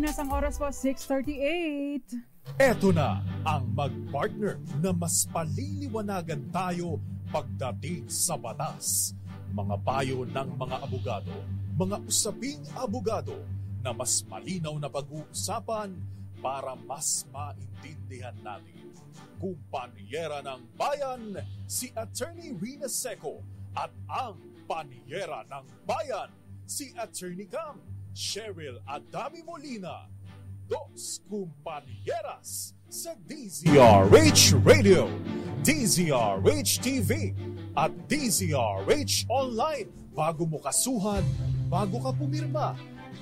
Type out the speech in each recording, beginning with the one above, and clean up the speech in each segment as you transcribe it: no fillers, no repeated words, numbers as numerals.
Pilipinas, ang oras po 6:38. Eto na ang mag-partner na mas paliliwanagan tayo pagdating sa batas. Mga payo ng mga abogado, mga usaping abogado na mas malinaw na pag-uusapan para mas maintindihan natin. Kumpanyera ng Bayan, si Attorney Rina Seco at ang Panyera ng Bayan, si Attorney Cam Cheryl Adami Molina. Dos Kumpanieras sa DZRH Radio, DZRH TV at DZRH Online. Bago mo kasuhan, bago ka pumirma,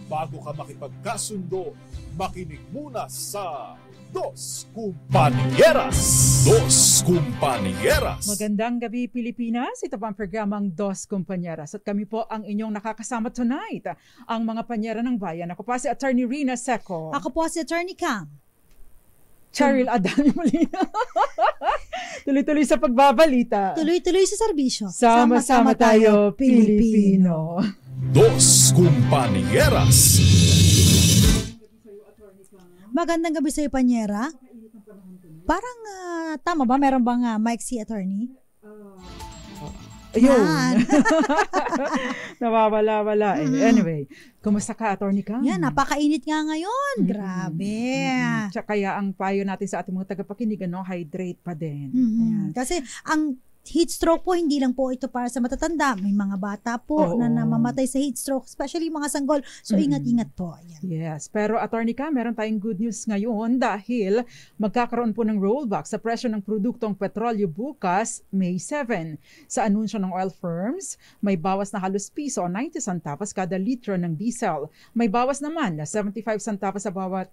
bago ka makipagkasundo, makinig muna sa Dos Kumpanieras. Dos Kumpanieras. Magandang gabi, Pilipinas. Ito po ang programang Dos Kumpanieras. At kami po ang inyong nakakasama tonight, ang mga panyera ng bayan. Ako po si Attorney Rina Seco. Ako po si Attorney Cam Cheryl Adami Molina. Tuloy-tuloy sa pagbabalita. Tuloy-tuloy sa serbisyo. Sama-sama tayo, Pilipino. Dos Kumpanieras. Magandang gabi sa iyo, Panyera. Parang, tama ba? Meron bang mic si Attorney? Ayun. Nawawala-wala. Anyway, kumusta ka, Attorney Cam? Yan, napakainit nga ngayon. Grabe. Kaya ang payo natin sa ating mga tagapakinig, hydrate pa din. Kasi ang heat stroke po, hindi lang po ito para sa matatanda. May mga bata po na namamatay sa heat stroke, especially mga sanggol. So, ingat-ingat po. Ayan. Yes. Pero, Attorney Cam, meron tayong good news ngayon dahil magkakaroon po ng rollback sa presyo ng produktong petrolyo bukas, May 7. Sa anunsyo ng oil firms, may bawas na halos piso o 90 centavos kada litro ng diesel. May bawas naman na 75 centavos sa bawat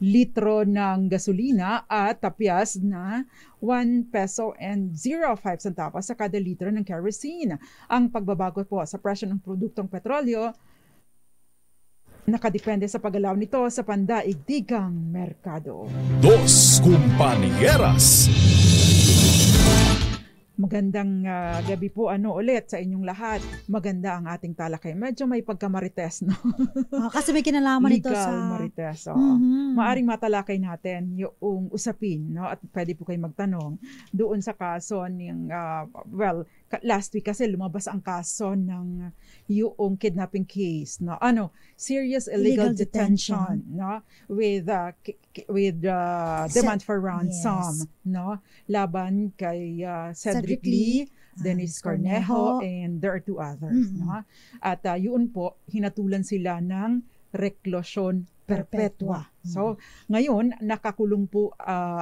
litro ng gasolina at tapyas na 1 peso and 05 centavos sa kada litro ng kerosene. Ang pagbabago po sa presyo ng produktong petrolyo nakadepende sa paggalaw nito sa pandaigdigang merkado. Dos Kumpanieras. Magandang gabi po ulit sa inyong lahat. Maganda ang ating talakay. Medyo may pagkamarites, no? Kasi may kinalaman ito sa legal marites. Maaring matalakay natin yung usapin, no? At pwede po kayo magtanong doon sa kaso ng last week kasi lumabas ang kaso ng yung kidnapping case, no? Serious illegal detention, no? With demand for ransom, no? Laban kay Cedric Lee, Dennis Cornejo, and there are two others, no? At yun po, hinatulan sila ng reklosyon perpetua. So, ngayon, nakakulong po,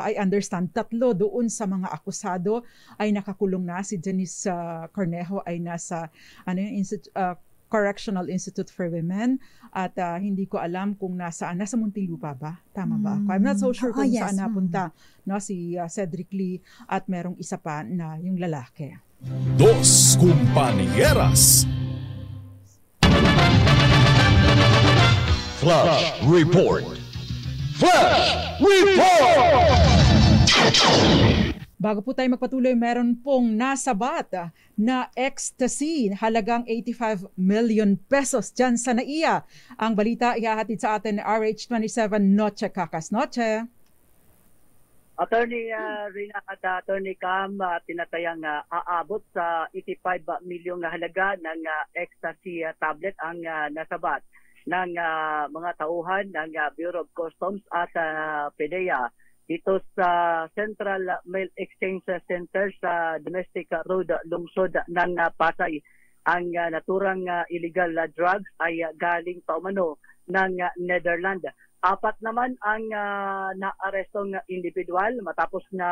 I understand, 3 doon sa mga akusado ay nakakulong na. Si Dennis Cornejo ay nasa Correctional Institute for Women at hindi ko alam kung nasa Muntinlupa ba? Tama ba? I'm not so sure kung saan napunta, no, si Cedric Lee at merong isa pa na yung lalaki. Dos Kumpanieras. Flash Report. Flash Report! Bago po tayo magpatuloy, meron pong nasabat na ecstasy, halagang 85 million pesos dyan sa NAIA. Ang balita ihahatid sa atin RH27 Noche Kakas. Noche. Attorney Rina at Attorney Cam, tinatayang aabot sa 85 milyong halaga ng ecstasy tablet ang nasabat ng mga tauhan ng Bureau of Customs at PDEA dito sa Central Mail Exchange Center sa Domestic Road Lungsod ng Pasay. Ang naturang illegal drugs ay galing pa umano ng Netherlands. 4 naman ang naarestong individual matapos na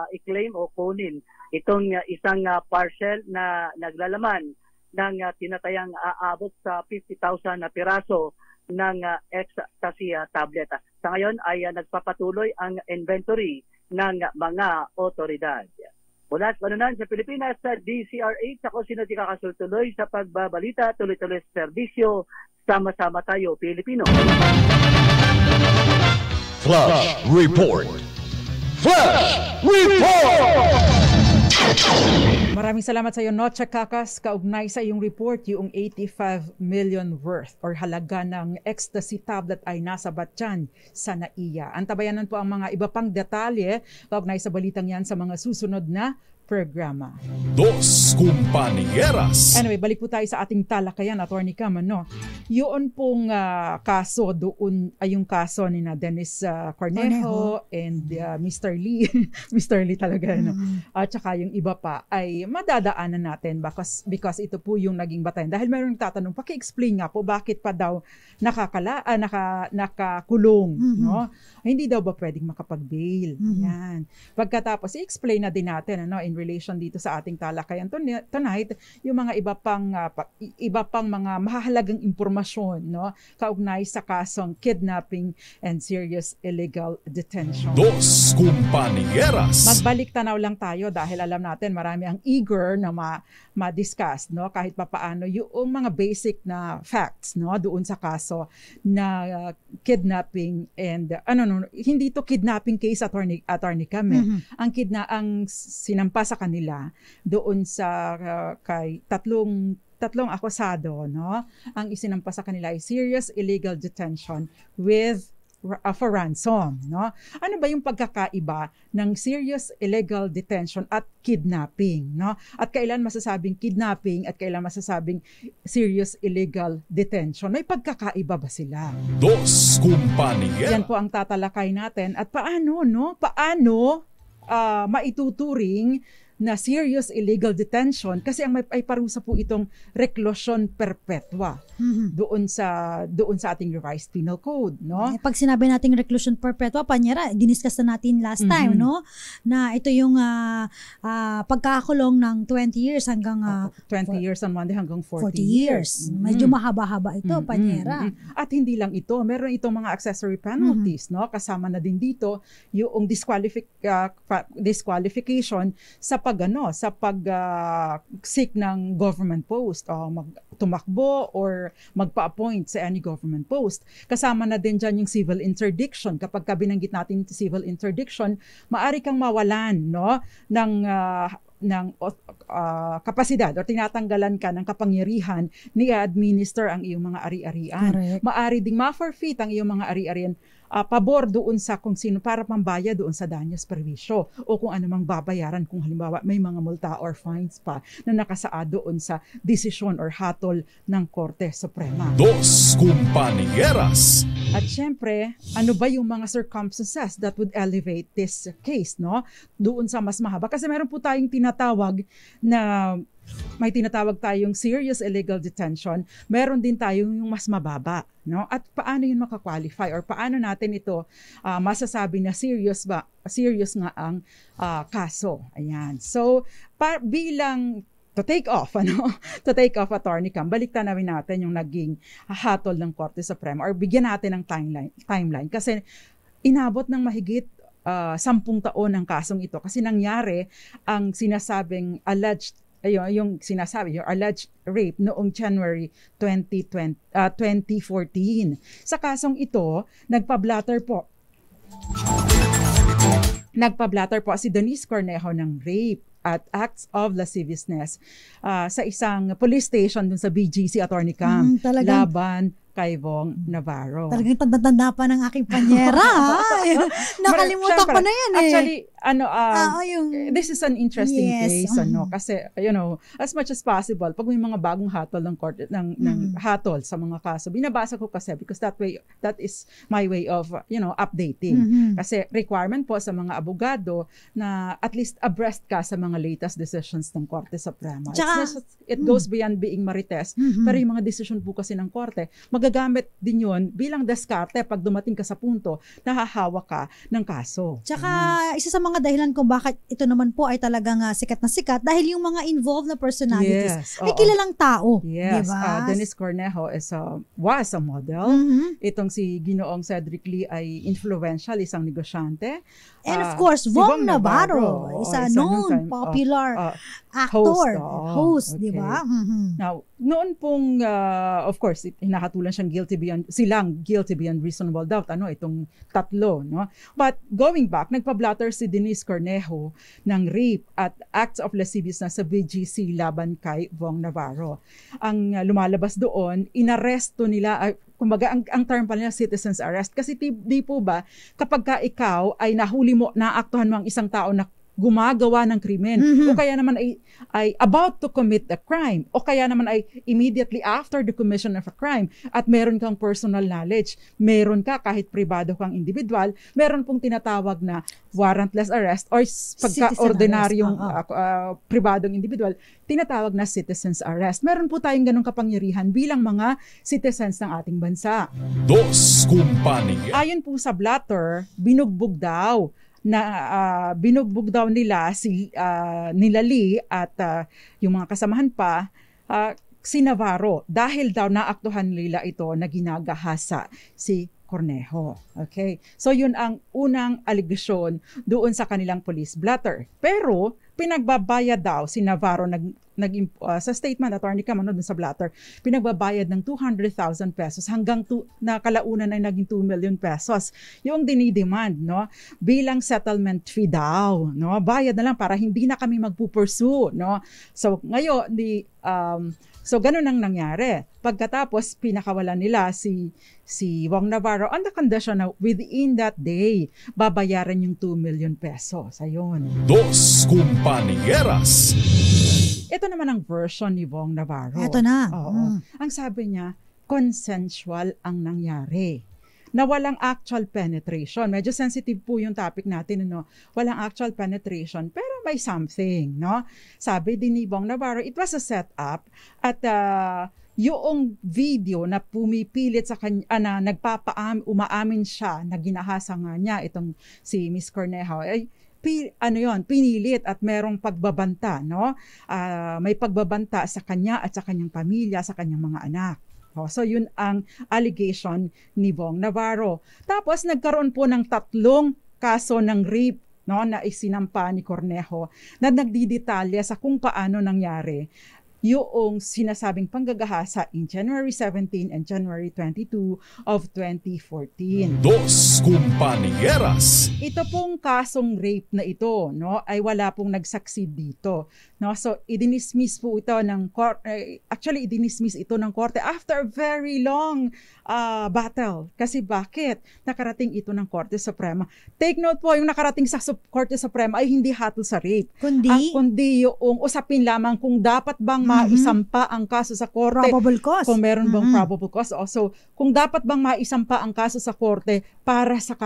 i-claim o kunin itong isang parcel na naglalaman ng tinatayang aabot sa 50,000 na piraso ng ecstasy tablet. Sa ngayon ay nagpapatuloy ang inventory ng mga otoridad. Mula sa Panunan sa Pilipinas, sa DCRH, ako si Natika Kasultuloy sa pagbabalita, tuloy-tuloy sa serbisyo, sama-sama tayo, Pilipino. Flash Report. Flash Report! Maraming salamat sa iyo, Noche Kakas. Kaugnay sa iyong report, yung 85 million worth or halaga ng ecstasy tablet ay nasa batyan sa NAIA. Antabayanan po ang mga iba pang detalye kaugnay sa balitang yan sa mga susunod na programa. Dos Compañeras. Anyway, balik po tayo sa ating talakayan, Attorney Cam, ano? Yun pong kaso doon ay yung kaso ni na Dennis Cornejo and Mr. Lee. Mr. Lee talaga, no? At saka yung iba pa ay madadaanan natin because ito po yung naging batayan. Dahil mayroong tatanong, paki-explain nga po bakit pa daw nakakulong, no? Hindi daw ba pwedeng makapag-bail? Ayan. Pagkatapos, i-explain na din natin, ano, in relation dito sa ating talakayan tonight, yung mga iba pang mga mahahalagang impormasyon, no, kaugnay sa kasong kidnapping and serious illegal detention. Dos Compañeras. Magbalik tanaw lang tayo dahil alam natin marami ang eager na ma-discuss, no, kahit papaano yung mga basic na facts, no, doon sa kaso na kidnapping and hindi to kidnapping case, attorney Kame. Ang sinampa sa kanila doon sa kay tatlong akusado, no? Ang isinampa sa kanila ay serious illegal detention with for ransom, no? Ano ba yung pagkakaiba ng serious illegal detention at kidnapping, no? At kailan masasabing kidnapping at kailan masasabing serious illegal detention? May pagkakaiba ba sila? Dos Compañeras. Yan po ang tatalakay natin at paano maituturing na serious illegal detention kasi ang may parusa po itong reclusion perpetua doon sa ating revised penal code, no? Pag sinabi nating reclusion perpetua, Panyera, diniscuss na natin last time, no? Na ito yung pagkakakulong ng 20 years hanggang 20 years on Monday hanggang 40 years. Medyo mahaba-haba ito, Panyera. At hindi lang ito, meron itong mga accessory penalties, no? Kasama na din dito yung disqualification sa pag-seek ng government post o tumakbo or magpa-appoint sa any government post. Kasama na din dyan yung civil interdiction. Kapag binanggit natin yung civil interdiction, maaari kang mawalan, no, ng kapasidad o tinatanggalan ka ng kapangyarihan ni administer ang iyong mga ari-arian. Correct. Maari ding ma-forfeit ang iyong mga ari-arian pabor doon sa kung sino para pambaya doon sa danyos perwisyo o kung anumang babayaran kung halimbawa may mga multa or fines pa na nakasaad doon sa desisyon or hatol ng Korte Suprema. Dos Compañeras. At syempre, ano ba yung mga circumstances that would elevate this case, no? Doon sa mas mahaba. Kasi meron po tayong tinatawag tayong serious illegal detention. Meron din tayong yung mas mababa, no? At paano yun makakwalify or paano natin ito masasabi na serious nga ang kaso. Ayan. So, to take off, Attorney Cam, baliktan namin natin yung naging hatol ng Korte Suprema or bigyan natin ng timeline. Kasi inabot ng mahigit 10 taon ang kasong ito kasi nangyari ang sinasabing alleged rape noong January 2014. Sa kasong ito, nagpa-blatter po si Dennis Cornejo ng rape at acts of lasciviousness sa isang police station dun sa BGC, Attorney Cam, laban kay Vong Navarro. Talagang tanda-tanda pa ng aking Panyera, ha? Nakalimutan ko na yan, eh. Actually, this is an interesting case, kasi, as much as possible, pag may mga bagong hatol ng court, ng hatol sa mga kaso, binabasa ko kasi because that is my way of, updating. Kasi requirement po sa mga abogado na at least abreast ka sa mga latest decisions ng Korte Suprema. It goes beyond being marites, pero yung mga decision po kasi ng Korte, magagamit din yun bilang diskarte pag dumating ka sa punto na hahawak ka ng kaso. Tsaka, isa sa mga dahilan kung bakit ito naman po ay talagang sikat na sikat dahil yung mga involved na personalities ay kilalang tao. Yes. Diba? Dennis Cornejo was a model. Itong si Ginoong Cedric Lee ay influential, isang negosyante. And of course, Vong Navarro, isa known, popular actor, host, di ba? Now, noon pong, of course, hinahatulan silang guilty beyond reasonable doubt, itong tatlo, no? But going back, nagpa-blatter si Denise Cornejo ng rape at acts of lasciviousness sa BGC laban kay Vong Navarro. Ang lumalabas doon, inaresto nila, kumbaga ang term pa nila citizen's arrest, kasi di po ba, kapag ka ikaw ay nahuli mo, naaktuhan mo ang isang tao na gumagawa ng krimen, o kaya naman ay about to commit a crime, o kaya naman ay immediately after the commission of a crime, at meron kang personal knowledge, meron ka kahit pribado kang individual, meron pong tinatawag na warrantless arrest or pagka-ordinaryong pribadong individual, tinatawag na citizen's arrest. Meron po tayong ganong kapangyarihan bilang mga citizens ng ating bansa. Dos Kumpanya. Ayon po sa blatter, binugbog daw nila nila Lee at yung mga kasamahan pa, si Navarro, dahil daw naaktuhan nila ito na ginagahasa si Cornejo. Okay? So yun ang unang aligasyon doon sa kanilang police blatter. Pero pinagbabayad daw si Navarro sa statement, Attorney Cam, doon sa blatter, pinagbabayad ng 200,000 pesos hanggang na kalaunan ay naging 2 million pesos. Yung dinidemand, no, bilang settlement fee daw, no, bayad na lang para hindi na kami magpupursue, no. So ngayon so ganun ang nangyari. Pagkatapos pinakawalan nila si Vong Navarro on the condition na within that day babayaran yung 2 million pesos. Ayun. Dos Compañeras. Ito naman ang version ni Vong Navarro. Ito na. Oo. Ang sabi niya, consensual ang nangyari. Na walang actual penetration. Medyo sensitive po yung topic natin, no? Walang actual penetration, pero may something, no? Sabi din ni Vong Navarro, it was a setup at yung video na pumipilit sa kanya, umaamin siya na ginahasa nga niya itong si Miss Cornejo, ay pinilit at merong pagbabanta, no? May pagbabanta sa kanya at sa kanyang pamilya, sa kanyang mga anak. So yun ang allegation ni Vong Navarro. Tapos nagkaroon po ng 3 kaso ng rape, no, na isinampa ni Cornejo na nagdidetalya sa kung paano nangyari yung sinasabing panggagahasa in January 17 and January 22 of 2014. Dos Compañeras. Ito pong kasong rape na ito, no, ay wala pong nagsaksi dito, no. So idinismiss po ito ng actually idinismiss ito ng korte after a very long battle. Kasi bakit? Nakarating ito ng Korte Suprema. Take note po, yung nakarating sa Korte Suprema ay hindi hatol sa rape. Kundi yung usapin lamang kung dapat bang maisampa ang kaso sa korte. Probable cause. Kung meron bang probable cause. So, kung dapat bang maisampa ang kaso sa korte para sa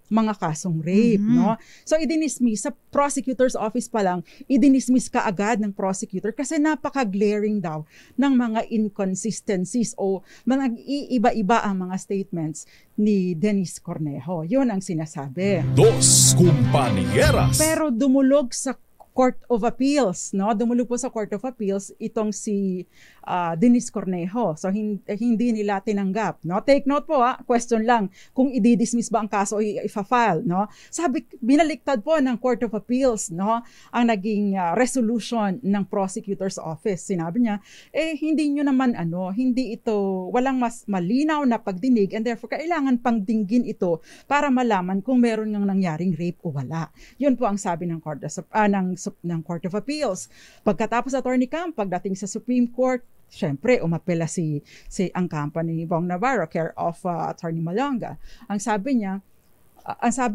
mga kasong rape, no? So, idinismiss sa prosecutor's office pa lang, idinismiss ka agad ng prosecutor kasi napaka-glaring daw ng mga inconsistencies o mga iba-iba ang mga statements ni Denise Cornejo. Yun ang sinasabi. Dos Compañeras. Pero dumulog sa Court of Appeals, no? Dumulog po sa Court of Appeals itong si Denise Cornejo. So hindi nila tinanggap, no? Take note po, question lang, kung i-dismiss ba ang kaso o i-file, no? Sabi, binaliktad po ng Court of Appeals, no, ang naging resolution ng prosecutor's office. Sinabi niya, hindi nyo naman hindi ito, walang mas malinaw na pagdinig and therefore kailangan pang dinggin ito para malaman kung meron ng nangyaring rape o wala. Yun po ang sabi ng Court of Appeals. Pagkatapos, Attorney Cam, pagdating sa Supreme Court, syempre umapela ang company Vong Navarro, care of Attorney Malonga. Ang sabi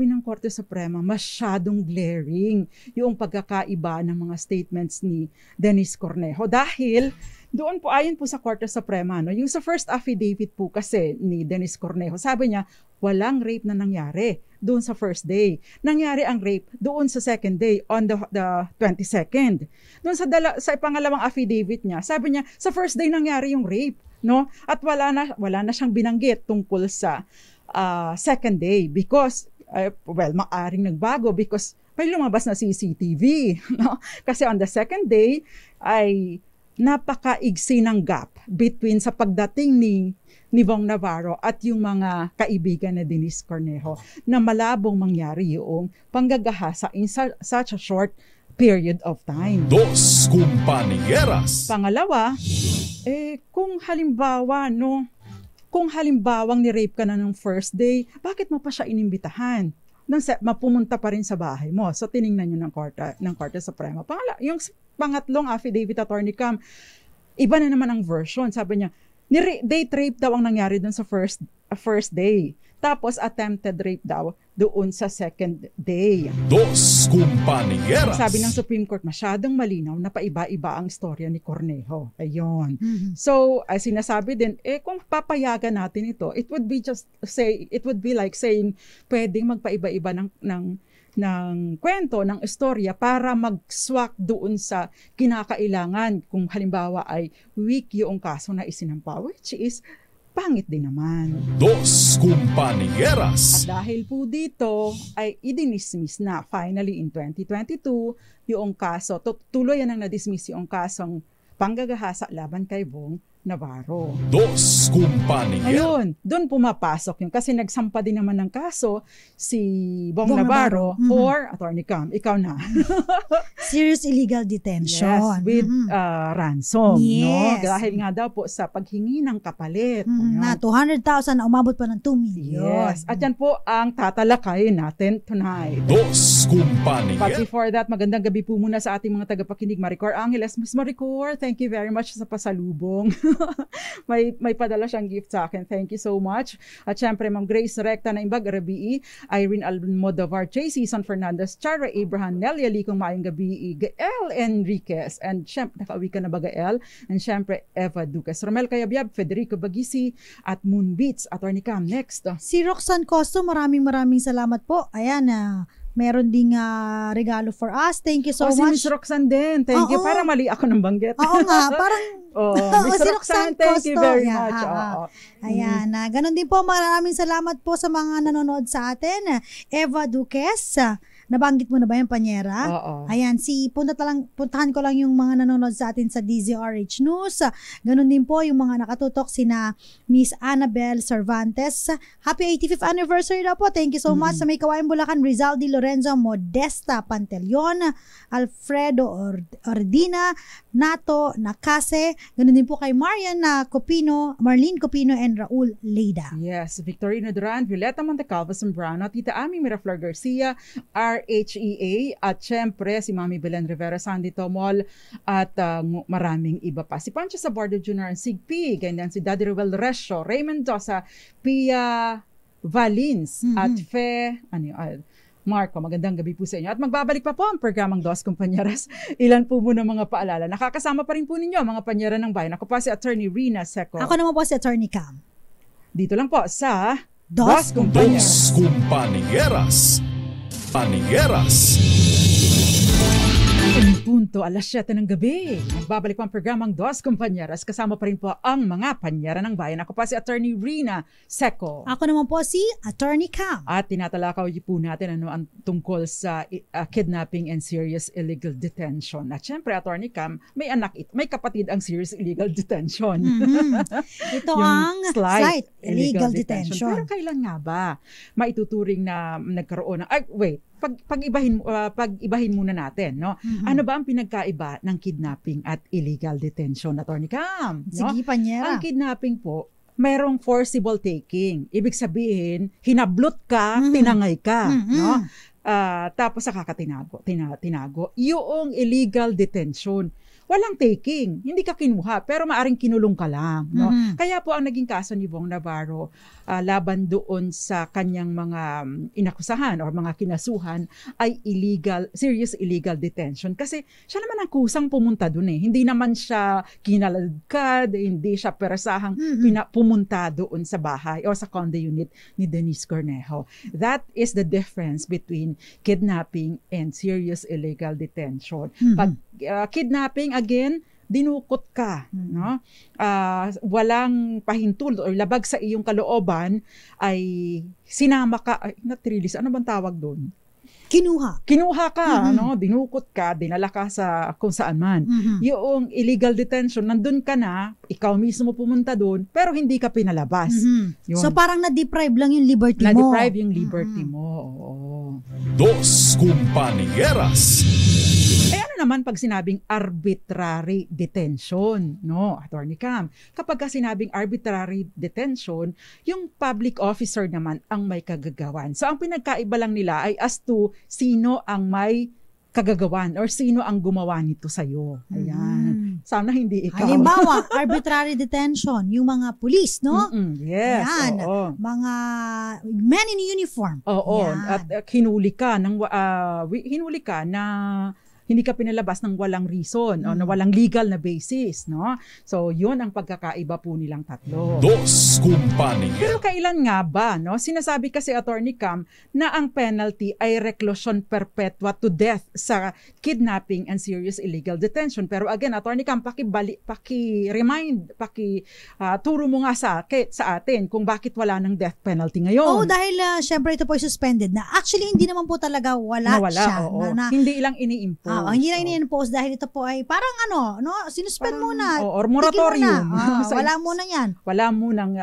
ng Korte Suprema, masyadong glaring yung pagkakaiba ng mga statements ni Denise Cornejo dahil doon po, ayon po sa Korte Suprema, no, yung sa first affidavit po kasi ni Denise Cornejo, sabi niya, walang rape na nangyari doon sa first day. Nangyari ang rape doon sa second day, on the 22nd. Doon sa pangalawang affidavit niya, sabi niya, sa first day nangyari yung rape, no? At wala na siyang binanggit tungkol sa second day because, maaring nagbago because may lumabas na CCTV, no? Kasi on the second day ay napakaigsi ng gap between sa pagdating ni Vong Navarro at yung mga kaibigan na Denise Cornejo na malabong mangyari yung panggagahasa in such a short period of time. Dos Compañeras. Pangalawa, kung halimbawang ni-rape ka na ng first day, bakit mo pa siya inimbitahan? Mapumunta pa rin sa bahay mo. So, tiningnan nyo ng Korte Suprema. Yung pangatlong affidavit, Attorney Cam, iba na naman ang version. Sabi niya, date rape daw ang nangyari dun sa first day. Tapos, attempted rape daw doon sa second day. Dos Compañeras. Sabi ng Supreme Court, masyadong malinaw na paiba-iba ang istorya ni Cornejo. Ayun. So, sinasabi din, kung papayagan natin ito, it would be like saying, pwedeng magpaiba-iba ng kwento, ng istorya para mag-swak doon sa kinakailangan kung halimbawa ay weak yung kaso na isinampa, which is pangit din naman. Dos Compañeras. At dahil po dito ay idinismiss na finally in 2022 yung kaso, tuloy yan ang na-dismiss yung kasong panggagahasa laban kay Bong Navarro. Dos Compañeras. Ayun, doon pumapasok yun kasi nagsampa din naman ng kaso si Bong Navarro for Attorney Cam. Ikaw na. Serious illegal detention. Yes, with ransom. Yes. No? Dahil nga daw po sa paghingi ng kapalit. Na 200,000 na umabot pa ng 2 million. Yes. At yan po ang tatalakayin natin tonight. Dos But Compañeras. before that, magandang gabi po muna sa ating mga tagapakinig. Maricor Angeles. Miss Maricor, thank you very much sa pasalubong. may padala siyang gift sa akin. Thank you so much. At syempre, Ma'am Grace Recta na Imbag, Rabii, Irene Almodovar, J. Season Fernandez, Chara Abraham, Nelia Licong, Maayong Gabi, Gael Enriquez, and syempre, nakauwi ka na ba Gael? And syempre, Eva Duques, Romel Cayabyab, Federico Bagisi, at Moon Beats. Attorney Cam, next. Si Roxanne Costo, maraming salamat po. Ayan, meron ding regalo for us. Thank you so Si much. Miss Roxanne din. Thank you. Para mali ako ng banggit. Oo nga, parang Miss si Roxanne, Roxanne thank you Costo. very Yeah, much. Ayan, ganun din po, maraming salamat po sa mga nanonood sa atin. Eva Duques, nabanggit mo na ba yung Panyera? Oo. Ayan, puntahan ko lang yung mga nanonood sa atin sa DZRH News. Ganun din po yung mga nakatutok sina Miss Annabel Cervantes. Happy 85th anniversary na po. Thank you so much sa may Kawayan Bulacan, Rizaldi Lorenzo, Modesta Pantelion, Alfredo Ordina, Nato Nakase. Ganun din po kay Marlene Copino, and Raul Leida. Yes, Victorino Duran, Violeta Montecalvo Zambrano, Tita Ami Miraflor Garcia, RHEA, at syempre si Mami Belen Rivera Sandy Tomol, at maraming iba pa. Si Pancho Sabordo Jr. and Sigpi, ganyan si Daddy Ruel Resio, Raymond Dosa, Pia Valins, at Marco, magandang gabi po sa inyo. At magbabalik pa po ang programang Dos Compañeras. Ilan po muna mga paalala. Nakakasama pa rin po ninyo mga panyera ng bayan. Ako pa si Attorney Rina Seco. Ako naman po si Attorney Cam. Dito lang po sa Dos Dos Compañeras. Panieras. Punto, alas 7 ng gabi. Nagbabalik po ang programang Dos Compañeras. Kasama pa rin po ang mga panyera ng bayan. Ako pa si Attorney Rina Seco. Ako naman po si Attorney Cam. At tinatalakaw po natin ano ang tungkol sa kidnapping and serious illegal detention. At syempre, Attorney Cam, may kapatid ang serious illegal detention. Ito Yung ang slight illegal detention. detention. Pero kailan nga ba maituturing na nagkaroon ng... Pag-ibahin muna natin, no? Ano ba ang pinagkaiba ng kidnapping at illegal detention, Attorney Cam? No? Sige, Panyera. Ang kidnapping po, mayroong forcible taking. Ibig sabihin, hinablot ka, tinangay ka, no? Tapos saka ka tinago. Yung illegal detention, walang taking, hindi ka kinuha, pero maaring kinulong ka lang. No? Kaya po ang naging kaso ni Bong Navarro laban doon sa kanyang mga inakusahan o mga kinasuhan ay serious illegal detention. Kasi siya naman ang kusang pumunta doon eh. Hindi naman siya kinaladkad, hindi siya perasahang pumunta doon sa bahay o sa condo unit ni Denise Cornejo. That is the difference between kidnapping and serious illegal detention. Pag kidnapping, again, dinukot ka, no? Walang pahintulot o labag sa iyong kalooban, ay sinama ka, not release, ano bang tawag doon? Kinuha ka, no? Dinukot ka, dinala ka sa kung saan man. Yung illegal detention, nandun ka na, ikaw mismo pumunta doon, pero hindi ka pinalabas. Yun. So parang na-deprive lang yung liberty mo. Na-deprive yung liberty mo. Oo. Dos Compañeras. Ano naman pag sinabing arbitrary detention, no, Attorney Cam? Kapag sinabing arbitrary detention, yung public officer naman ang may kagagawan. So ang pinagkaiba lang nila ay as to sino ang may kagagawan or sino ang gumawa nito sa'yo. Ayan. Sana hindi ikaw. Halimbawa, arbitrary detention, yung mga police, no? Yes. Yan. Oo. Mga men in uniform. Oo. Yan. At hinuli ka na hindi ka pinalabas ng walang reason o na walang legal na basis, no? So, yun ang pagkakaiba po nilang tatlo. Dos Compañeros. Pero kailan nga ba, no? Sinasabi kasi Attorney Cam na ang penalty ay reclusion perpetua to death sa kidnapping and serious illegal detention. Pero again, Attorney Cam, turo mo nga sa atin kung bakit wala ng death penalty ngayon. Dahil syempre ito po ay suspended na. Actually, hindi naman po talaga nawala siya. Oo. Hindi lang ini-impose. Hindi lang ini-impose dahil ito po ay parang sinuspend muna. Or moratorium. Wala muna yan. Wala munang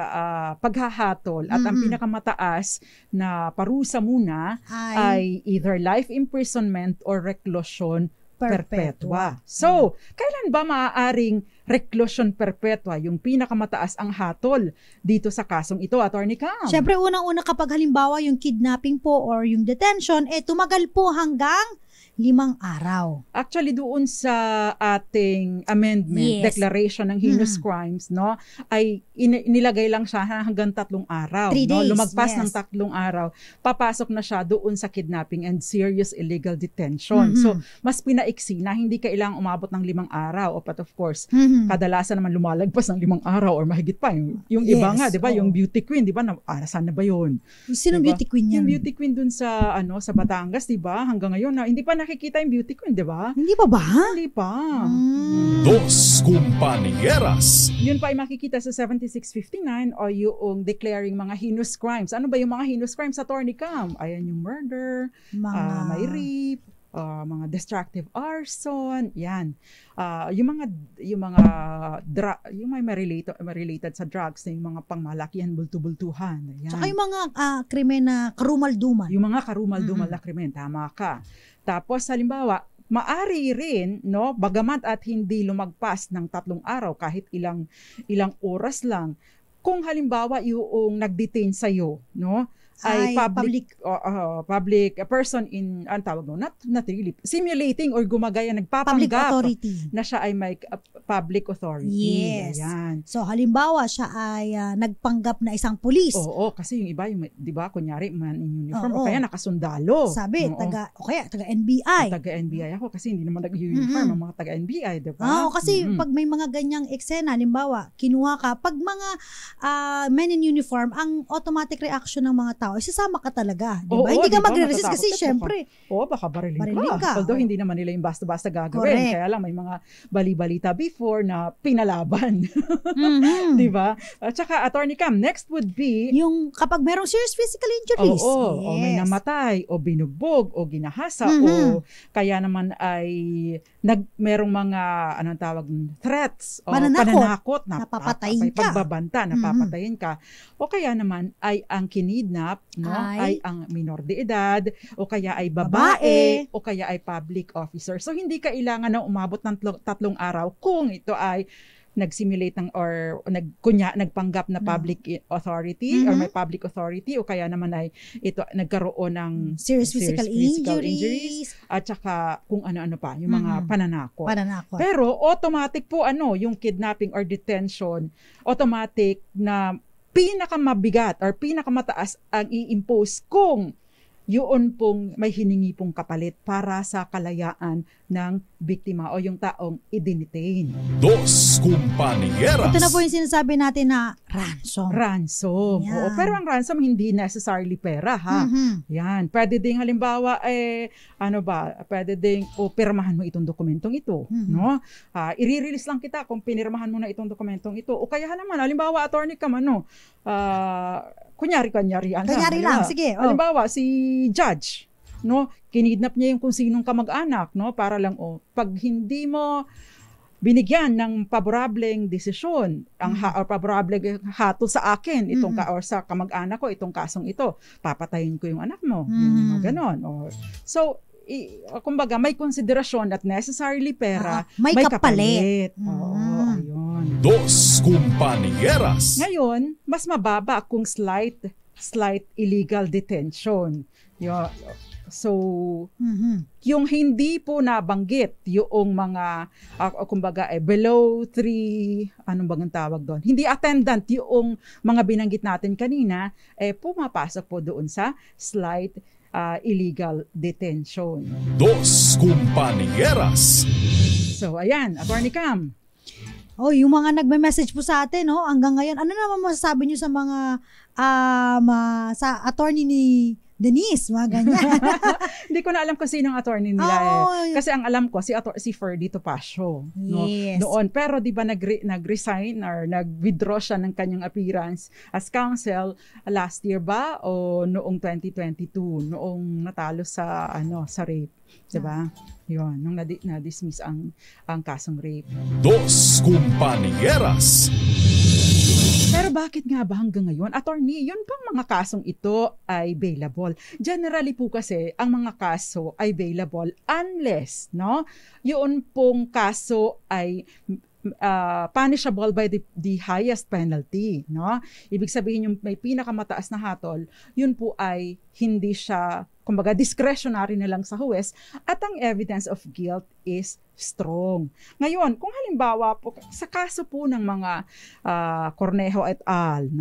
paghahatol. At ang pinakamataas na parusa muna ay either life imprisonment or reclusion perpetua. So, kailan ba maaaring reclusion perpetua, yung pinakamataas ang hatol dito sa kasong ito, Attorney Cam? Siyempre, unang-una kapag halimbawa yung kidnapping po or yung detention, tumagal po hanggang 5 araw. Actually, doon sa ating amendment, declaration ng heinous crimes, no, ay nilagay lang siya hanggang 3 araw. 3 days, Lumagpas ng 3 araw, papasok na siya doon sa kidnapping and serious illegal detention. So, mas pinaiksi na hindi kailangang umabot ng 5 araw. But of course, kadalasan naman lumalagpas ng 5 araw or mahigit pa. Yung iba nga, di ba? Yung beauty queen, di ba? Saan na ba yun? Sino diba? beauty queen yan? Yung beauty queen dun sa Batangas, di ba? Hanggang ngayon, hindi pa nakikita yung beauty queen, di ba? Hindi pa ba? Hindi pa. Dos Compañeras. Yun pa ay makikita sa 7659 o yung declaring mga heinous crimes. Ano ba yung mga heinous crimes, Attorney Cam? Ayan yung murder, may rape, mga destructive arson, yan. Yung may related sa drugs, yung mga pangmalakihan, bultu-bultuhan. Yan. Tsaka yung mga krimen na karumal-dumal. Yung mga karumal-dumal na krimen, tama ka. Tapos halimbawa, maari rin, no, bagamat at hindi lumagpas ng 3 araw, kahit ilang oras lang, kung halimbawa yung nag-detain sa'yo, no, ay public person in, ang tawag no, not really, simulating or gumagaya, nagpapanggap na siya ay may public authority. Yes. Ayan. So, halimbawa, siya ay nagpanggap na isang pulis. Oo, kasi yung iba, di ba, kunyari, man in uniform, o kaya nakasundalo. Sabi, taga-NBI. Taga-NBI ako, kasi hindi naman nag-uniform ang mga taga-NBI, di ba? Kasi pag may mga ganyang eksena, halimbawa, kinuha ka, pag mga men in uniform, ang automatic reaction ng mga tao, isasama ka talaga. Diba? Hindi ka magre-resist kasi syempre. Baka barilin ka. Although hindi naman nila yung basta-basta gagawin. Correct. Kaya lang may mga bali-balita before na pinalaban. Diba? At saka, Attorney Cam, next would be yung kapag merong serious physical injuries. O may namatay, o binugbog, o ginahasa, o kaya naman ay merong mga, anong tawag, threats, o pananakot, napapatayin ka. Pagbabanta, napapatayin ka. O kaya naman ay ang kinidnap, no, ay ang minor de edad, o kaya ay babae, o kaya ay public officer. So hindi kailangan na umabot ng 3 araw kung ito ay nag-simulate or nagpanggap na public authority or may public authority, o kaya naman ay ito nagkaroon ng serious physical injuries at saka kung ano-ano pa, yung mga pananakot. Pero automatic po yung kidnapping or detention, automatic na pinakamabigat or pinakamataas ang i-impose kung yun pong may hiningi pong kapalit para sa kalayaan ng biktima o yung taong i-detain. Dos Compañeras. Ito na po yung sinasabi natin na ransom. Oo, pero ang ransom hindi necessarily pera, ha? Yan. Pwede ding halimbawa, pwede ding pirmahan mo itong dokumentong ito, no? I-release lang kita kung pinirmahan mo na itong dokumentong ito. O kaya naman, halimbawa, Attorney Cam, kunyari lang. Sige. Halimbawa, si judge, no, kinidnap niya yung kung sinong kamag-anak, no, para lang pag hindi mo binigyan ng paborableng desisyon or paborableng hatol sa akin itong or sa kamag-anak ko itong kasong ito, papatayin ko yung anak mo. Ganon. So kumbaga may konsiderasyon at necessarily pera, may kapalit. Oo, ayun. Dos Compañeras. Ngayon, mas mababa kung slight illegal detention. So, yung hindi po nabanggit yung mga, kumbaga, below 3, anong bagang tawag doon? Hindi attendant yung mga binanggit natin kanina, pumapasok po doon sa slight illegal detention. Dos Compañeras. So, ayan, Attorney Cam. Yung mga nagme-message po sa atin, hanggang ngayon, ano naman masasabi niyo sa mga sa attorney ni Denise, mga ganyan. Hindi ko na alam kung sinong attorney nila Kasi ang alam ko, si Ferdy Topacio. No? Yes. Noon. Pero di ba nag-resign or nag-withdraw siya ng kanyang appearance as counsel last year ba o noong 2022, noong natalo sa rape. Diba? Yun, nung na-dismiss ang kasong rape. Dos Compañeras. Pero bakit nga ba hanggang ngayon, attorney, yun bang mga kasong ito ay bailable? Generally po kasi, ang mga kaso ay bailable unless, yun pong kaso ay punishable by the highest penalty, Ibig sabihin yung may pinakamataas na hatol, yun po ay hindi siya, kumbaga discretionary na lang sa huwes at ang evidence of guilt is strong. Ngayon, kung halimbawa po sa kaso po ng mga Cornejo et al,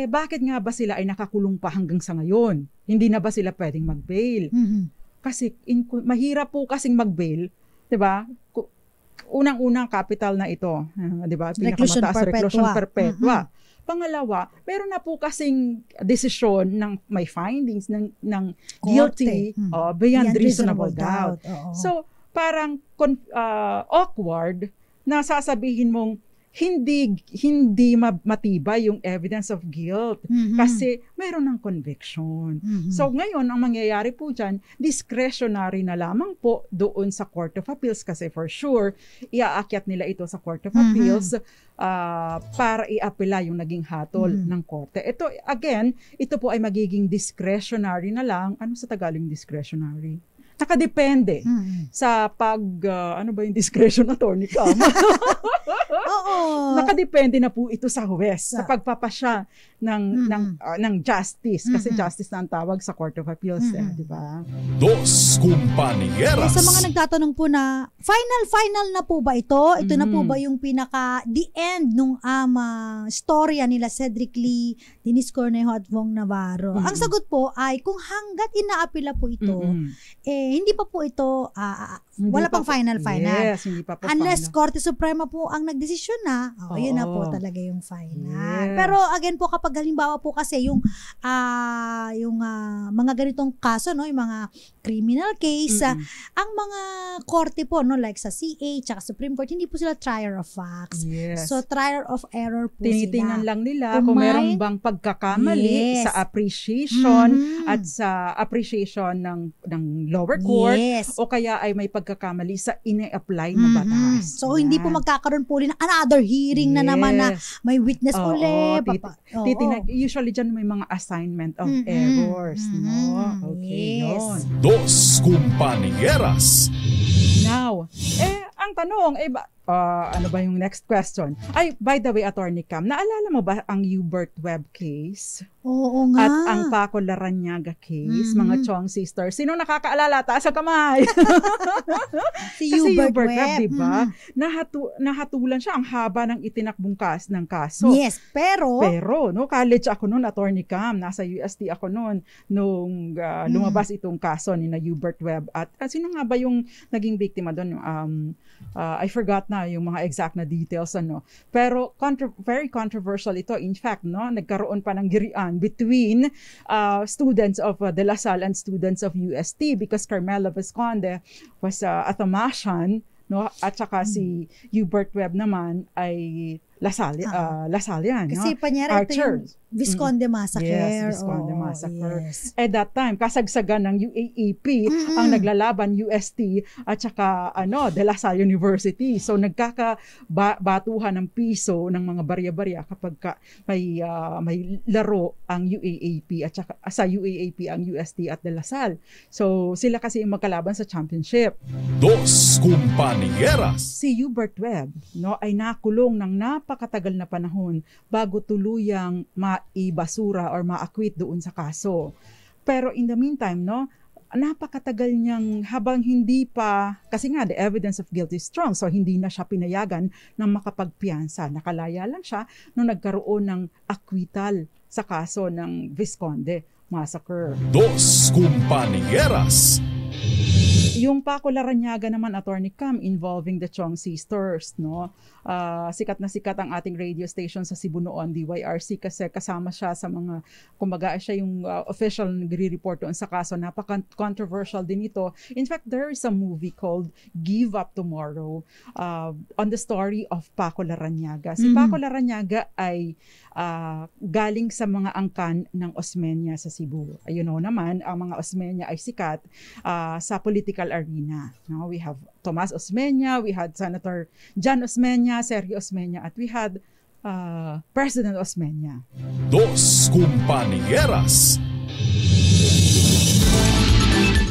bakit nga ba sila ay nakakulong pa hanggang sa ngayon? Hindi na ba sila pwedeng mag-bail? Kasi mahirap po kasing mag-bail, 'di ba? Unang-unang capital na ito, 'di ba? Pinakamataas reclusion perpetua. Pangalawa, meron na po kasing desisyon ng may findings ng guilty beyond reasonable doubt. So, parang awkward na sasabihin mong hindi matibay yung evidence of guilt kasi meron ng conviction. So ngayon, ang mangyayari po dyan, discretionary na lamang po doon sa Court of Appeals kasi for sure, iaakyat nila ito sa Court of Appeals para i-apela yung naging hatol ng korte. Ito, again, ito po ay magiging discretionary na lang. Ano sa Tagalog discretionary? Nakadepende sa ano ba yung discretion, attorney ka? Nakadepende na po ito sa huwes sa pagpapasya ng justice kasi justice na ang tawag sa Court of Appeals, di ba? Dos Compañeras. Sa mga nagtatanong po na final na po ba ito? Ito na po ba yung the end nung storya nila Cedric Lee, Denise Cornejo at Vong Navarro? Ang sagot po ay kung hanggat inaapila po ito, hindi pa po ito wala pang final. Yes, hindi pa po unless final. Korte Suprema po ang nagdesisyon na, yun na po talaga yung final. Yes. Pero again po, kapag halimbawa po kasi yung mga ganitong kaso, yung mga criminal case, ang mga korte po, like sa CA, tsaka Supreme Court, hindi po sila trier of facts. Yes. So, trier of error po tinitingnan sila. lang nila kung meron bang pagkakamali sa appreciation at sa appreciation ng lower court o kaya ay may pagkakamali sa ine-apply na batas. So, hindi po magkakaroon po rin another hearing na naman na may witness ulit. Usually dyan may mga assignment of errors. Okay, yun. Dos Compañeras. Now, ang tanong, ano ba yung next question? Ay, by the way, Attorney Cam, naalala mo ba ang Hubert Webb case? Oo nga. At ang Paco Larrañaga case, mga Chong sisters. Sino nakakaalala? Taas ang kamay. Si Kasi Hubert Webb, diba? Nahatulan siya ang haba ng itinakbong ng kaso. Yes, pero college ako noon, Attorney Cam. Nasa UST ako noon nung lumabas itong kaso ni na Hubert Webb. At sino nga ba yung naging biktima doon? I forgot na yung mga exact na details. Pero very controversial ito. In fact, nagkaroon pa ng girian between students of De La Salle and students of UST because Carmela Visconde was a Thomasian, at saka si Hubert Webb naman ay Lasallian. Kasi Archer. Visconde Massacre. Yes, Visconde Massacre. Yes. At that time, kasagsagan ng UAAP ang naglalaban UST at saka De La Salle University. So nagkakabatuhan ng piso ng mga barya-barya kapag may laro ang UAAP at saka sa UAAP ang UST at De La Salle. So sila kasi yung magkalaban sa championship. Dos Compañeras. Si Hubert Webb ay nakulong ng napakatagal na panahon bago tuluyang maibasura or ma-acquit doon sa kaso. Pero in the meantime, napakatagal niyang habang hindi pa, kasi nga the evidence of guilt is strong, so hindi na siya pinayagan ng makapagpiyansa. Nakalaya lang siya nung nagkaroon ng acquittal sa kaso ng Visconde Massacre. Dos Compañeras. Yung Paco Larrañaga naman, Attorney Cam, involving the Chong sisters, sikat na sikat ang ating radio station sa Cebu noon, DYRC, kasi kasama siya sa mga, kumbaga siya yung official nagre-report doon sa kaso. Napaka-controversial din ito. In fact, there is a movie called Give Up Tomorrow on the story of Paco Larrañaga. Si Paco Larrañaga ay galing sa mga angkan ng Osmeña sa Cebu. Ayun naman, ang mga Osmeña ay sikat sa political arena. We have Tomas Osmeña, we had Senator John Osmeña, Sergio Osmeña, at we had President Osmeña. Dos Compañeras.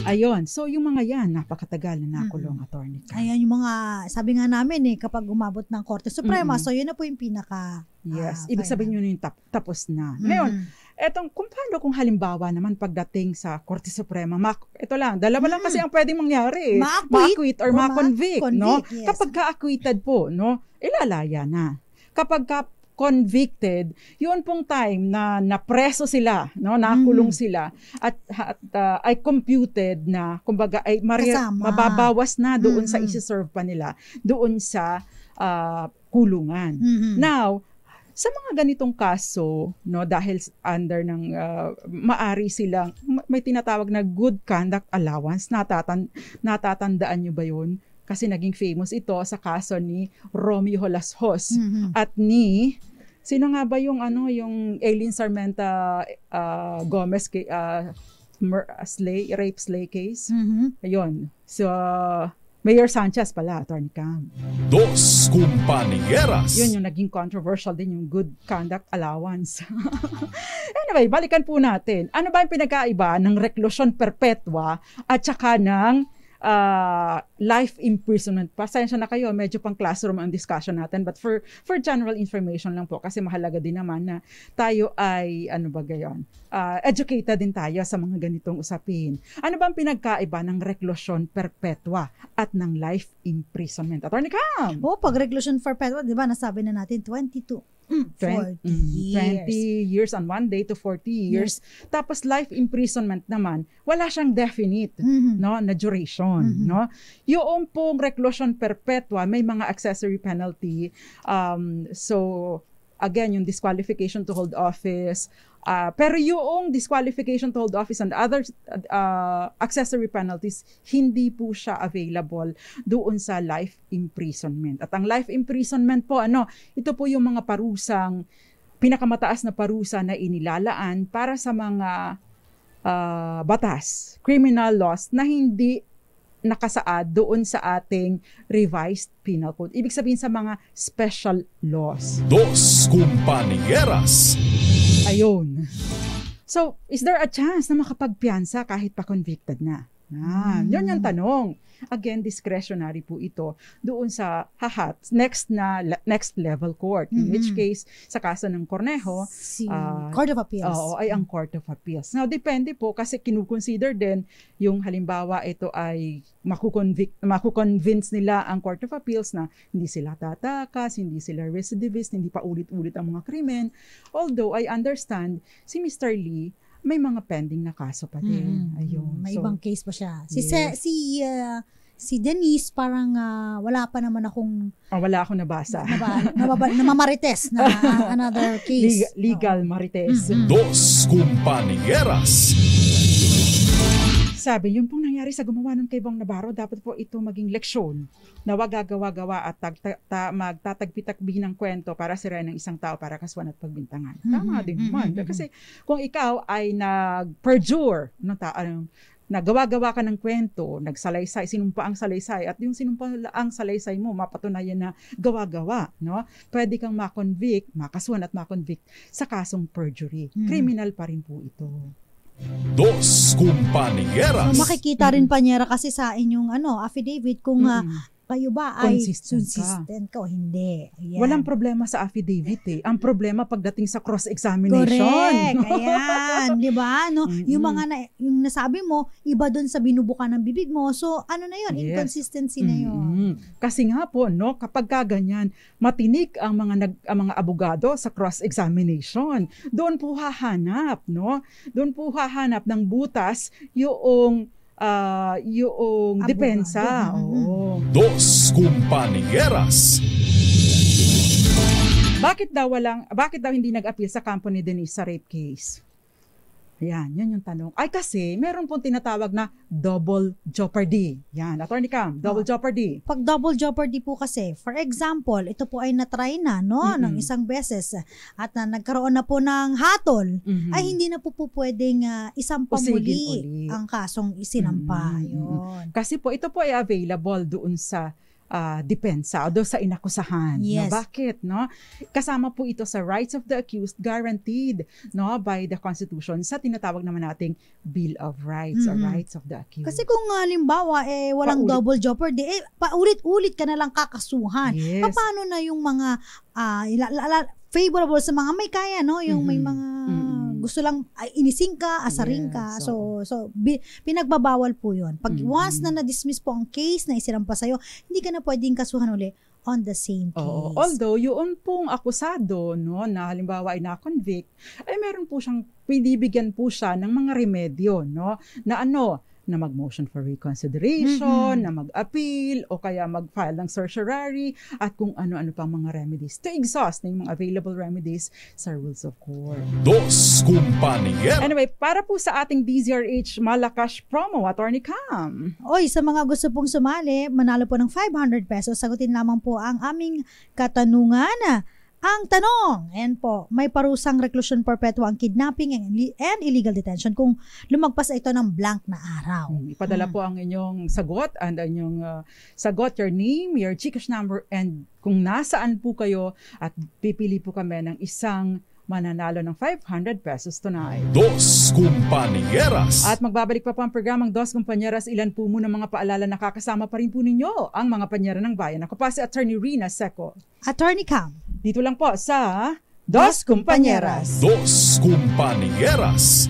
Ayun. So, yung mga yan, napakatagal na nakulong, Attorney. Ayan, yung mga, sabi nga namin kapag umabot ng Korte Suprema, so yun na po yung pinaka... Yes. Ibig sabihin yun yung tapos na. Ngayon, kung halimbawa naman pagdating sa Korte Suprema, ito lang, dalawa lang kasi ang pwedeng mangyari. Ma-acquit or ma-convict, Yes. Kapag ka-acquitted po, ilalaya na. Kapag convicted, yun pong time na napreso sila, nakulong sila at ay computed na, kumbaga ay mababawas na doon sa isi-serve pa nila doon sa kulungan. Now, sa mga ganitong kaso, dahil under ng maari silang may tinatawag na good conduct allowance, natatandaan nyo ba yun? Kasi naging famous ito sa kaso ni Romeo Holasjos at ni sino nga ba yung yung Aileen Sarmenta Gomez rape slay case? Ayun. So Mayor Sanchez pala, Attorney Cam. Dos Compañeras. Yun yung naging controversial din, yung good conduct allowance. Anyway, balikan po natin. Ano ba yung pinagkaiba ng reklusyon perpetua at saka ng life imprisonment? Pasensya na kayo, medyo pang classroom ang discussion natin, but for general information lang po, kasi mahalaga din naman na tayo ay educated din tayo sa mga ganitong usapin. Ano ba ang pinagkaiba ng reklusyon perpetua at ng life imprisonment? Attorney Cam! Pag reklusyon perpetua, di ba, nasabi na natin 40 years on one day to 40 years. Tapos life imprisonment naman, wala siyang definite na duration. Yung pong reclusion perpetua, may mga accessory penalty. So again, yung disqualification to hold office. Pero yung disqualification to hold office and other accessory penalties, hindi po siya available doon sa life imprisonment. At ang life imprisonment po, ito po yung mga parusang, pinakamataas na parusa na inilalaan para sa mga batas, criminal laws na hindi nakasaad doon sa ating revised penal code. Ibig sabihin sa mga special laws. Dos Compañeras. Ayun. So, is there a chance na makapagpiyansa kahit pa convicted na? Yun yung tanong. Again, discretionary po ito doon sa next level court. In which case, sa kaso ng Cornejo, Court of Appeals. Ay ang Court of Appeals. Now, depende po kasi kinukonsider din yung halimbawa ito ay makukonvince nila ang Court of Appeals na hindi sila tatakas, hindi sila recidivist, hindi pa ulit-ulit ang mga krimen. Although, I understand, si Mr. Lee, may mga pending na kaso pa din. Ayun. May ibang case pa siya. Si Denise, parang wala pa naman akong... wala akong nabasa. Namamarites na another case. Legal marites. Dos Compañeras. sabi, yun pong nangyari sa gumawa ng kay Bong Navarro, dapat po ito maging leksyon na wag gagawa-gawa at magtatagpi-takbi ng kwento para sirain ng isang tao para kasuhan at pagbintangan. Tama din naman. Kasi kung ikaw ay nag-perjure, nagawa-gawa ka ng kwento, nagsalaysay, sinumpa ang salaysay, at yung sinumpa ang salaysay mo, mapatunayan na gawa-gawa, no? Pwede kang makonvict, makasuhan at makonvict sa kasong perjury. Criminal pa rin po ito. Dos Compañeras. So, makikita rin Panyera kasi sa inyong affidavit kung kayo ba ay consistent ka o hindi. Ayan. Walang problema sa affidavit eh. Ang problema pagdating sa cross-examination. Correct. Ayan. Di ba? No? Yung mga yung nasabi mo, iba dun sa binubuka ng bibig mo. So, ano na yun? Yes. Inconsistency na yun. Kasi nga po, no, kapag kaganyan, matinik ang mga abogado sa cross-examination. Doon po hahanap, no? Doon po hahanap ng butas yung depensa. Oo. Dos Compañeras. Bakit daw hindi nag-appeal sa kampo ni Denise sa rape case? Yan, yun yung tanong. Ay kasi, meron pong tinatawag na double jeopardy. Yan, Attorney Cam, double jeopardy. Pag double jeopardy po kasi, for example, ito po ay na-try na, no, ng isang beses at nagkaroon na po ng hatol, ay hindi na po pwedeng isampa muli ang kasong isinampa. Yun. Kasi po, ito po ay available doon sa depensa o doon sa inakusahan. Yes. No? Bakit? No? Kasama po ito sa rights of the accused guaranteed, no, by the Constitution sa tinatawag naman nating Bill of Rights or Rights of the Accused. Kasi kung halimbawa walang double jeopardy, paulit-ulit ka na lang kakasuhan. Yes. Paano na yung mga favorable sa mga may kaya, no? Yung may mga gusto lang inising ka, asaring ka. So pinagbabawal po 'yon. Pag once na na-dismiss po ang case na isirampa sa'yo, hindi ka na pwedeng kasuhan uli on the same case. Although yung pong akusado, no, na halimbawa ay na-convict, ay meron po siyang pinibigyan po siya ng mga remedyo, no, na mag-motion for reconsideration, na mag-appeal, o kaya mag-file ng certiorari, at kung ano-ano pang mga remedies to exhaust na yung mga available remedies sa rules of court. Dos Compañeras. Anyway, para po sa ating DZRH Malakas promo, Attorney Cam. Oy, sa mga gusto pong sumali, manalo po ng 500 pesos. Sagutin lamang po ang aming katanungan. Ang tanong, and po, may parusang reklusyon perpetua ang kidnapping and illegal detention kung lumagpas ito ng blank na araw. Ipadala po ang inyong sagot and inyong sagot, your name, your GCash number, and kung nasaan po kayo, at pipili po kami ng isang mananalo ng 500 pesos tonight. Dos Compañeras. At magbabalik pa po ang programang Dos Compañeras. Ilan po muna mga paalala, nakakasama pa rin po ninyo ang mga panyera ng bayan. Ako pa si Attorney Rina Seco. Attorney Cam. Dito lang po sa Dos Compañeras. Dos Compañeras.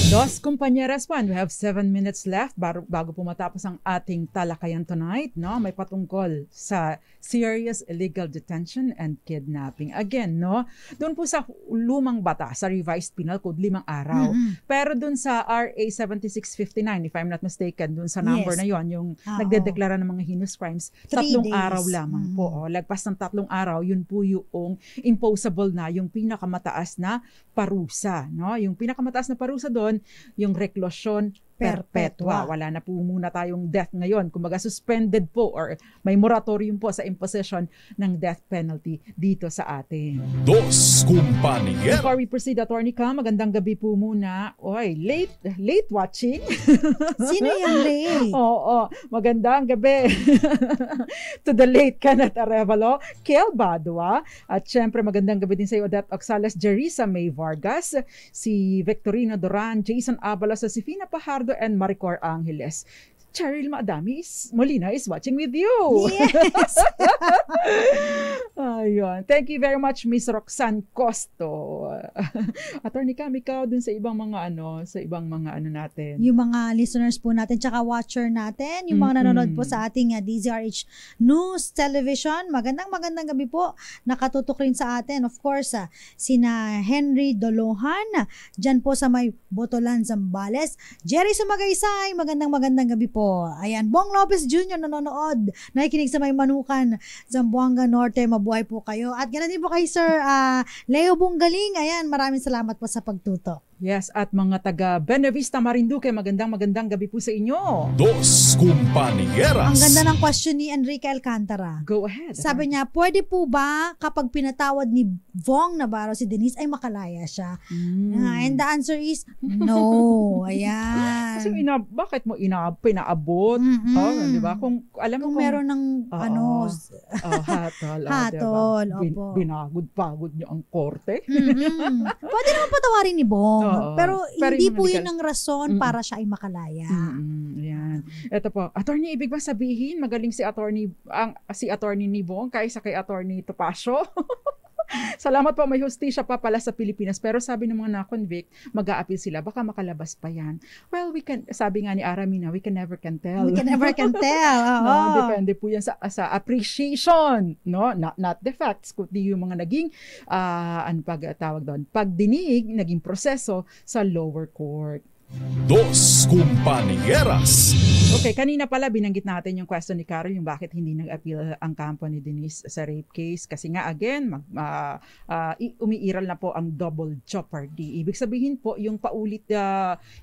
Dos Compañeras po, and we have 7 minutes left bago po matapos ang ating talakayan tonight. No? May patungkol sa serious illegal detention and kidnapping. Again, no? Doon po sa lumang bata, sa revised penal code, 5 araw. Pero doon sa RA 7659, if I'm not mistaken, doon sa number na yon, yung nagdedeklara ng mga heinous crimes, 3 araw lamang po. Lagpas ng 3 araw, yun po yung imposable na, yung pinakamataas na parusa. No? Yung pinakamataas na parusa doon, yung reklusyon perpetua. Wala na po muna tayong death ngayon. Kumbaga suspended po or may moratorium po sa imposition ng death penalty dito sa atin. Dos Compañeras. Before we proceed, Attorney Cam, magandang gabi po muna. Oy, late watching? Sino yung late? Oo, magandang gabi. To the late Kenneth Arevalo, Kel Badua, at syempre magandang gabi din sa iyo, Odette Oxales, Jerisa May Vargas, si Victorino Duran, Jason Abalos, Josefina Pajardo, and Maricor Angeles. Cheryl Molina is watching with you. Yes. Ayun. Thank you very much, Miss Roxanne Costo. Attorney Cam, ikaw dun sa ibang mga natin. Yung mga listeners po natin, tsaka watcher natin, yung mga nanonood po sa ating DZRH News Television. Magandang gabi po. Nakatutok rin sa atin, of course, sina Henry Dolohan, dyan po sa may Botolan, Zambales. Jerry Sumagaysay, magandang gabi po. po. Ayan, Bong Lopez Jr. nanonood. Nakikinig sa May Manukan, Zamboanga Norte. Mabuhay po kayo. At ganoon din po kay Sir Leo Bunggaling. Ayan, maraming salamat po sa pagtuto. Yes, at mga taga Benavista, Marinduque, magandang gabi po sa inyo. Dos Compañeras. Ang ganda ng question ni Enrique Alcantara. Go ahead. Sabi niya, pwede po ba kapag pinatawad ni Vong Navarro si Denise ay makalaya siya? And the answer is no. Ayan. Kasi bakit mo pinaabot? Di ba? Kung alam mo Kung meron ng hatol. Diba? Binagod-pagod niyo ang korte. Pwede naman patawarin ni Bong. Pero hindi po yun ang rason para siya ay makalaya. Yan. Ito po, attorney, ibig ba sabihin magaling si attorney ni Bong kaysa kay attorney Topacio? Salamat po, may hustisya pa pala sa Pilipinas. Pero sabi ng mga na-convict, mag-a-appeal sila. Baka makalabas pa yan. Well, sabi nga ni Aramina, we can never tell. We can never tell. No, depende po yan sa appreciation. No? Not the facts, kundi yung mga naging, pagdinig, naging proseso sa lower court. Dos Compañeras. Okay, kanina pala binanggit natin yung question ni Carol, yung bakit hindi nag-appeal ang kampo ni Denise sa rape case. Kasi nga again, umiiral na po ang double jeopardy. Ibig sabihin po, yung paulit,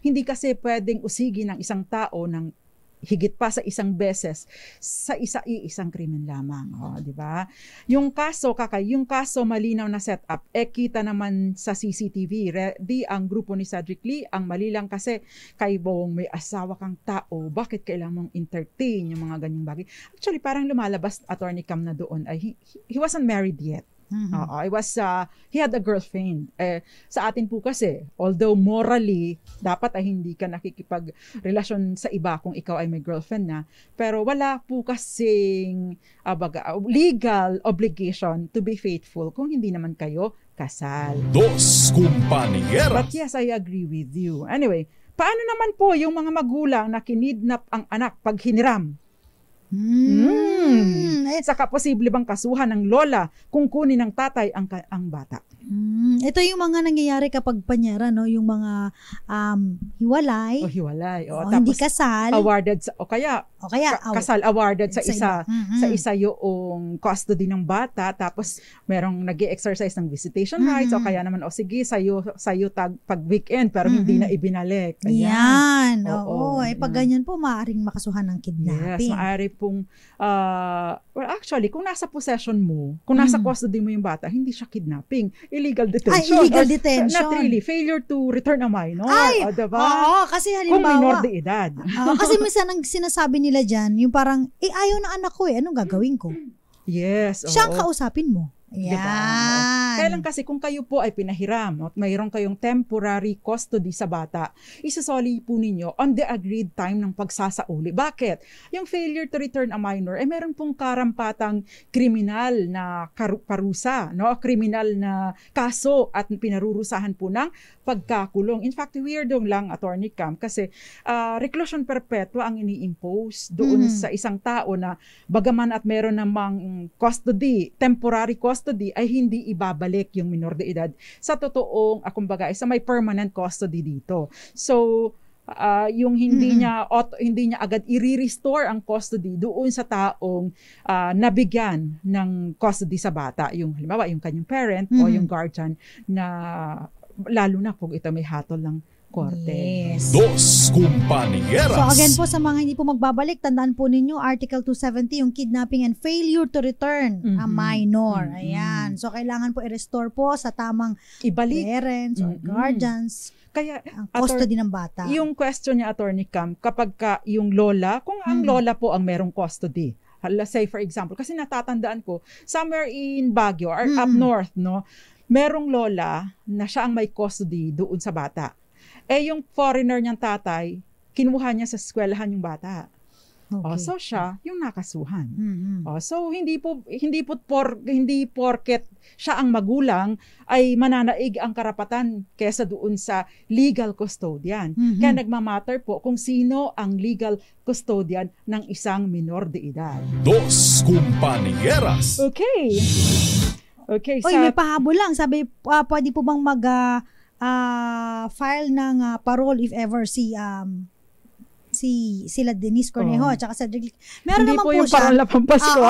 hindi kasi pwedeng usigin ng isang tao ng higit pa sa isang beses sa isang krimen lamang, di ba? Yung kaso malinaw na setup, kita naman sa CCTV. Ready ang grupo ni Cedric Lee, ang mali lang kasi kay Bong may asawa kang tao, bakit kailangan mong entertain yung mga ganyang bagay? Actually, parang lumalabas Attorney Cam na doon ay he wasn't married yet. He had a girlfriend. Sa atin po kasi, although morally, dapat ay hindi ka nakikipagrelasyon sa iba kung ikaw ay may girlfriend na, pero wala po kasing legal obligation to be faithful kung hindi naman kayo kasal. Dos Compañeras. But yes, I agree with you. Anyway, paano naman po yung mga magulang na kinidnap ang anak pag hiniram? Saka posible bang kasuhan ng lola kung kunin ng tatay ang bata? Ito yung mga nangyayari kapag panyara, no? Yung mga hiwalay. Tapos hindi kasal. Awarded kasal awarded sa isa yung custody ng bata, tapos merong nag-exercise ng visitation rights o kaya naman sige sayo pag weekend pero hindi na ibinalik. Yan. Pag ganyan po maaring makasuhan ng kidnapping. Yes, maaari pong actually kung nasa possession mo, kung nasa custody mo yung bata, hindi siya kidnapping, illegal detention. Illegal detention. Not really, failure to return a minor. Diba? Kasi halimbawa, kung minor de edad. Kasi minsan ang sinasabi nila dyan, yung parang, ayaw ng anak ko anong gagawin ko? Yes. Siya ang kausapin mo. Yan. Diba? Kaya lang kasi kung kayo po ay pinahiram at mayroon kayong temporary custody sa bata, isasoli po ninyo on the agreed time ng pagsasauli. Bakit? Yung failure to return a minor, meron pong karampatang kriminal na parusa, no? Kriminal na kaso at pinarurusahan po ng pagkakulong. In fact, weirdong lang, Attorney Cam, kasi reclusion perpetua ang ini-impose doon sa isang tao na bagaman at meron namang custody, temporary custody, ay hindi ibabalik yung minor de edad sa totoong, kumbaga, sa may permanent custody dito. So, yung hindi niya agad i-restore ang custody doon sa taong nabigyan ng custody sa bata, yung halimbawa yung kanyang parent o yung guardian, na lalo na kung ito may hatol ng korte. Yes. Dos Compañeras. So again po, sa mga hindi po magbabalik, tandaan po ninyo Article 270, yung kidnapping and failure to return a minor. Ayan. So kailangan po i-restore po sa tamang parents or guardians. Kaya ang custody ng bata. Yung question niya, Attorney Cam, kapag yung lola, kung ang lola po ang merong custody, let's say for example, kasi natatandaan ko, somewhere in Baguio or up north, no, merong lola na siya ang may custody doon sa bata. Yung foreigner niyang tatay, kinuha niya sa eskwelahan yung bata. Okay. So siya yung nakasuhan. So hindi porket siya ang magulang ay mananaig ang karapatan kesa doon sa legal custodian. Kaya nagmamatter po kung sino ang legal custodian ng isang minor de edad. Dos Compañeras. Okay. May pahabol lang. Sabi, pwede po bang mag file ng parole if ever si sila Denise Cornejo at saka Cedric. Meron Hindi naman po po yung siya. parol na pampasko.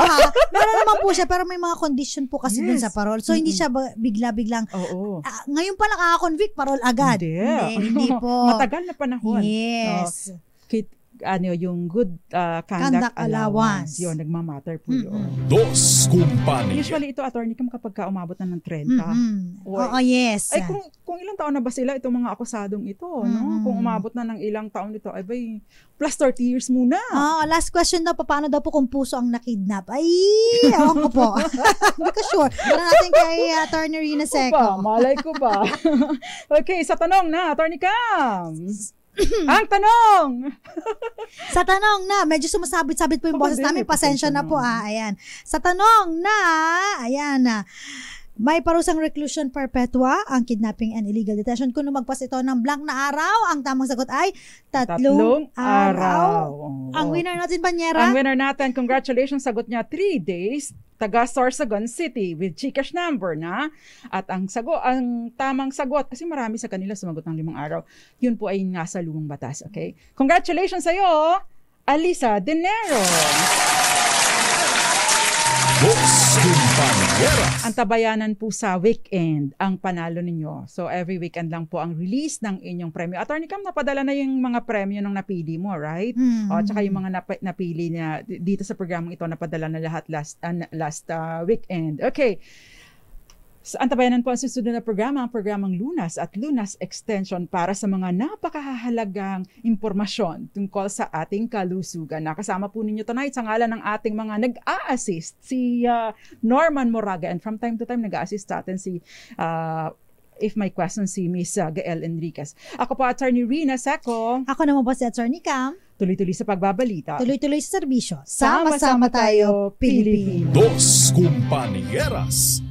Meron naman po siya pero may mga condition po kasi dun Yes. sa parol. So hindi siya bigla-biglang Oo. ngayon pa lang convict parol agad. Hindi po. Matagal na panahon. Yes. Yung good conduct allowance. Yun, nagmamatter po yun. Dos Kumpanya. Usually ito, attorney, kapag umabot na ng 30. Oo, yes. Ay, kung ilang taon na ba sila itong mga akusadong ito, no? Kung umabot na ng ilang taon ito, ay bay, plus 30 years muna. Last question daw, paano daw po kung puso ang nakidnap? Ay, ewan ko po. Hindi ko sure. Para natin kay Attorney Rina Seco. Malay ko ba? Okay, sa tanong na, Attorney Cam. Ang tanong! Sa tanong na, medyo sumasabit-sabit po yung boses namin. Pasensya na po. Ayan. Sa tanong na, ayan na. May parusang reclusion perpetua ang kidnapping and illegal detention. Kung lumagpas ito ng blank na araw, ang tamang sagot ay 3 araw. Ang winner natin, Banyera? Ang winner natin, congratulations, sagot niya 3 days, taga Sorsogon City with Gcash number na. At ang tamang sagot, kasi marami sa kanila sumagot ng 5 araw, yun po ay nasa lumang batas. Okay? Congratulations sa'yo, Alisa Dinero. Dos Kumpanya. Ang tabayanan po sa weekend ang panalo ninyo. So every weekend lang po ang release ng inyong premyo. Attorney Cam, napadala na yung mga premyo ng napili mo, right? O tsaka yung mga napili niya dito sa programang ito, napadala na lahat last weekend. Okay. So, ang tabayanan po ang susunod na programa, ang programang Lunas at Lunas Extension para sa mga napakahalagang impormasyon tungkol sa ating kalusugan. Nakasama po ninyo tonight sa ngalan ng ating mga nag-a-assist, si Norman Moraga, and from time to time nag-a-assist sa atin si if may question si Miss Gael Enriquez. Ako po, Attorney Rina Seco. Ako naman po si Attorney Cam. Tuloy-tuloy sa pagbabalita. Tuloy-tuloy sa serbisyo. Sama-sama tayo, Pilipino. Dos Kumpanieras.